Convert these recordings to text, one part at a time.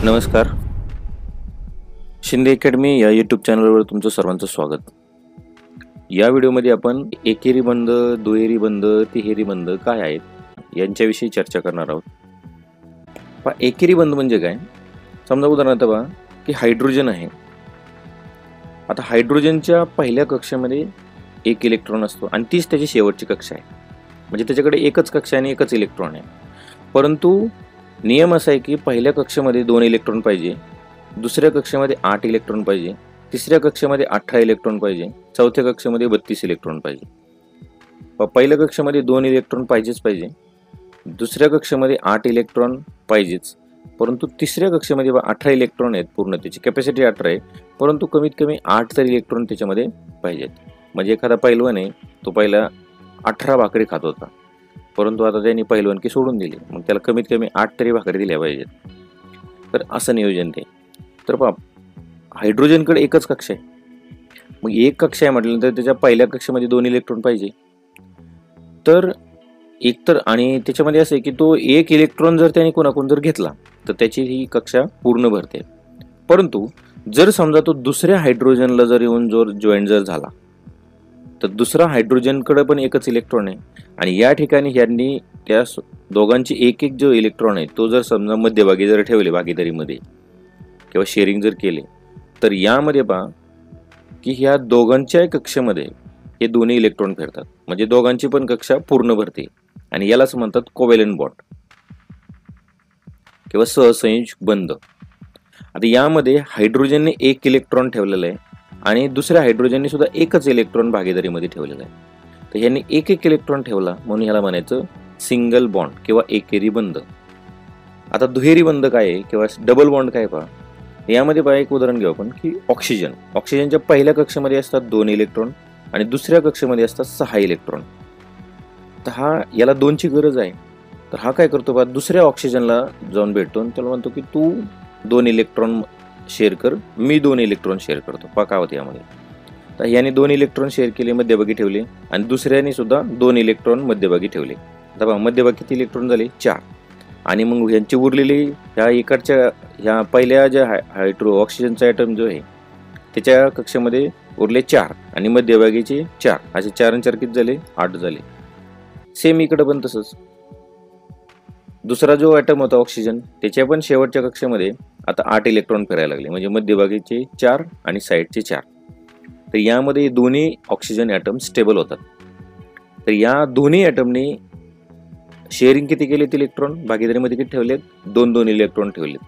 नमस्कार. शिंदे अकॅडमी या यूट्यूब चॅनलवर तुमचं सर्वांचं स्वागत. या व्हिडिओमध्ये आपण एकेरी बंध, दुहेरी बंध, तिहेरी बंध काय आहेत यांच्याविषयी चर्चा करणार आहोत. एकेरी बंध म्हणजे काय? समजा उदाहरणार्थ पहा की हायड्रोजन आहे. आता हायड्रोजनच्या पहिल्या कक्षेमध्ये एक इलेक्ट्रॉन असतो आणि तीच त्याची शेवटची कक्षा आहे. म्हणजे त्याच्याकडे एकच कक्षा आणि एकच इलेक्ट्रॉन आहे. परंतु नियम असा आहे की पहिल्या कक्षेमध्ये 2 इलेक्ट्रॉन पाहिजे, दुसऱ्या कक्षेमध्ये 8 इलेक्ट्रॉन पाहिजे, तिसऱ्या कक्षेमध्ये 18 इलेक्ट्रॉन पाहिजे, चौथ्या कक्षेमध्ये 32 इलेक्ट्रॉन पाहिजे. पहिल्या कक्षेमध्ये 2 इलेक्ट्रॉन पाहिजेच पाहिजे, दुसऱ्या कक्षेमध्ये 8 इलेक्ट्रॉन पाहिजेच, परंतु तिसऱ्या कक्षेमध्ये 18 इलेक्ट्रॉन आहेत. पूर्ण त्याची कॅपॅसिटी 18 आहे, परंतु कमीत कमी 8 तरी इलेक्ट्रॉन त्याच्यामध्ये पाहिजेत. म्हणजे एखादा पैलवान आहे, तो पहिला 18 भाकरी खात होता, परंतु आता त्यांनी पैलवानकी सोडून दिली, मग त्याला कमीत कमी 8 तरी भाकरी दिल्या पाहिजेत. तर असं नियोजन ते. तर पहा, हायड्रोजनकडे एकच कक्षा आहे. मग एक कक्षा आहे म्हटल्यानंतर त्याच्या पहिल्या कक्षेमध्ये 2 इलेक्ट्रॉन पाहिजे. तर एकतर आणि त्याच्यामध्ये असं आहे की तो एक इलेक्ट्रॉन जर त्याने कोणाकडून जर घेतला तर त्याची ही कक्षा पूर्ण भरते. परंतु जर समजा तो दुसऱ्या हायड्रोजनला जर येऊन जॉईन जर झाला तर दुसरा हायड्रोजनकडे पण एकच इलेक्ट्रॉन आहे आणि या ठिकाणी ह्यांनी त्या दोघांची एक एक जो इलेक्ट्रॉन आहे तो जर समजा मध्यभागी जर ठेवले भागीदारीमध्ये किंवा शेअरिंग जर केले तर यामध्ये पहा की ह्या दोघांच्या कक्षेमध्ये हे दोन्ही इलेक्ट्रॉन फिरतात. म्हणजे दोघांची पण कक्षा पूर्ण भरते आणि यालाच म्हणतात कोव्हॅलेंट बॉन्ड किंवा सहसंयोजक बंध. आता यामध्ये हायड्रोजनने एक इलेक्ट्रॉन ठेवलेला आहे आणि दुसऱ्या हायड्रोजनने सुद्धा एकच इलेक्ट्रॉन भागीदारीमध्ये ठेवलेला आहे. तर यांनी एक एक इलेक्ट्रॉन ठेवला म्हणून ह्याला म्हणायचं सिंगल बॉन्ड किंवा एकेरी बंध. आता दुहेरी बंध काय आहे किंवा डबल बॉन्ड काय पहा. यामध्ये पहा एक उदाहरण घेऊ आपण की ऑक्सिजनच्या पहिल्या कक्षेमध्ये असतात 2 इलेक्ट्रॉन आणि दुसऱ्या कक्षेमध्ये असतात 6 इलेक्ट्रॉन. तर याला 2ची गरज आहे. तर हा काय करतो पहा, दुसऱ्या ऑक्सिजनला जाऊन भेटतो आणि त्याला म्हणतो की तू 2 इलेक्ट्रॉन शेअर कर, मी 2 इलेक्ट्रॉन शेअर करतो. पहा काय होते यामध्ये. तर याने 2 इलेक्ट्रॉन शेअर केले, मध्यभागी ठेवले आणि दुसऱ्याने सुद्धा 2 इलेक्ट्रॉन मध्यभागी ठेवले. आता पहा मध्यभागी किती इलेक्ट्रॉन झाले? 4. आणि मग यांची उरलेली ह्या इकडच्या ह्या पहिल्या ज्या ऑक्सिजनचा ॲटम जो आहे त्याच्या कक्षेमध्ये उरले 4 आणि मध्यभागीचे 4, असे 4 आणि 4 किती झाले? 8 झाले. सेम इकडे पण तसंच. दुसरा जो ॲटम होता ऑक्सिजन त्याच्या पण शेवटच्या कक्षेमध्ये आता 8 इलेक्ट्रॉन फिरायला लागले. म्हणजे मध्यभागीचे 4 आणि साईडचे 4. तर यामध्ये दोन्ही ऑक्सिजन ॲटम स्टेबल होतात. तर या दोन्ही ॲटमने शेअरिंग किती केलेत इलेक्ट्रॉन? भागीदारीमध्ये किती ठेवलेत? 2-2 इलेक्ट्रॉन ठेवलेत.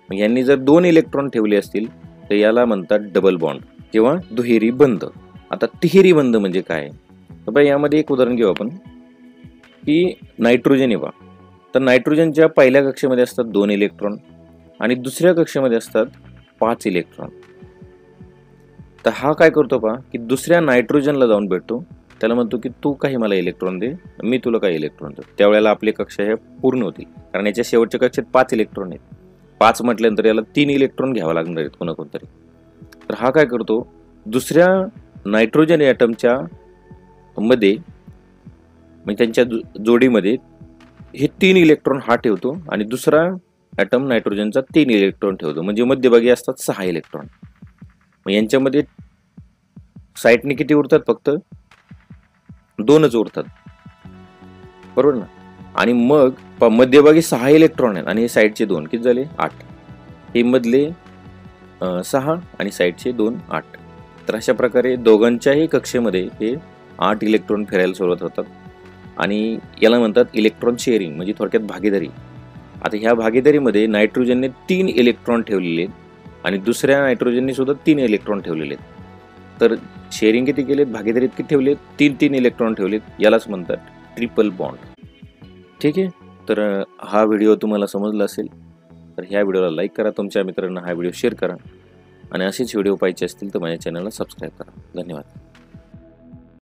मग यांनी जर 2 इलेक्ट्रॉन ठेवले असतील तर याला म्हणतात डबल बॉन्ड किंवा दुहेरी बंध. आता तिहेरी बंध म्हणजे काय? तर बघा यामध्ये एक उदाहरण घेऊ आपण की नायट्रोजन आहे. तर नायट्रोजनच्या पहिल्या कक्षेमध्ये असतात 2 इलेक्ट्रॉन आणि दुसऱ्या कक्षेमध्ये असतात 5 इलेक्ट्रॉन. तर हा काय करतो पहा की दुसऱ्या नायट्रोजनला जाऊन भेटतो, त्याला म्हणतो की तू काही मला इलेक्ट्रॉन दे, मी तुला काही इलेक्ट्रॉन देतो. त्यावेळेला आपली कक्षा ह्या पूर्ण होतील, कारण याच्या शेवटच्या कक्षेत 5 इलेक्ट्रॉन आहेत. 5 म्हटल्यानंतर याला 3 इलेक्ट्रॉन घ्यावं लागणार आहेत कोणतरी. तर हा काय करतो, दुसऱ्या नायट्रोजन ॲटमच्या मध्ये म्हणजे त्यांच्या जोडीमध्ये हे 3 इलेक्ट्रॉन हा ठेवतो आणि दुसरा ॲटम नायट्रोजनचा 3 इलेक्ट्रॉन ठेवतो. म्हणजे मध्यभागी असतात 6 इलेक्ट्रॉन. मग यांच्यामध्ये साईडने किती उरतात? फक्त 2च उरतात, बरोबर ना. आणि मग मध्यभागी 6 इलेक्ट्रॉन आहेत आणि हे साईडचे 2 किती झाले? 8. हे मधले 6 आणि साईडचे 2 8. तर अशा प्रकारे दोघांच्याही कक्षेमध्ये हे 8 इलेक्ट्रॉन फिरायला सुरुवात होतात आणि याला म्हणतात इलेक्ट्रॉन शेअरिंग, म्हणजे थोडक्यात भागीदारी. आता ह्या भागीदारीमध्ये नायट्रोजनने 3 इलेक्ट्रॉन ठेवलेले आहेत आणि दुसऱ्या नायट्रोजनने सुद्धा 3 इलेक्ट्रॉन ठेवलेले आहेत. तर शेअरिंग किती केलेत? भागीदारीत किती ठेवलेत? 3 इलेक्ट्रॉन ठेवलेत. यालाच म्हणतात ट्रिपल बॉन्ड. ठीक आहे. तर हा व्हिडिओ तुम्हाला समजला असेल तर ह्या व्हिडिओला लाईक करा, तुमच्या मित्रांना हा व्हिडिओ शेअर करा आणि असेच व्हिडिओ पाहिजे असतील तर माझ्या चॅनलला सबस्क्राईब करा. धन्यवाद.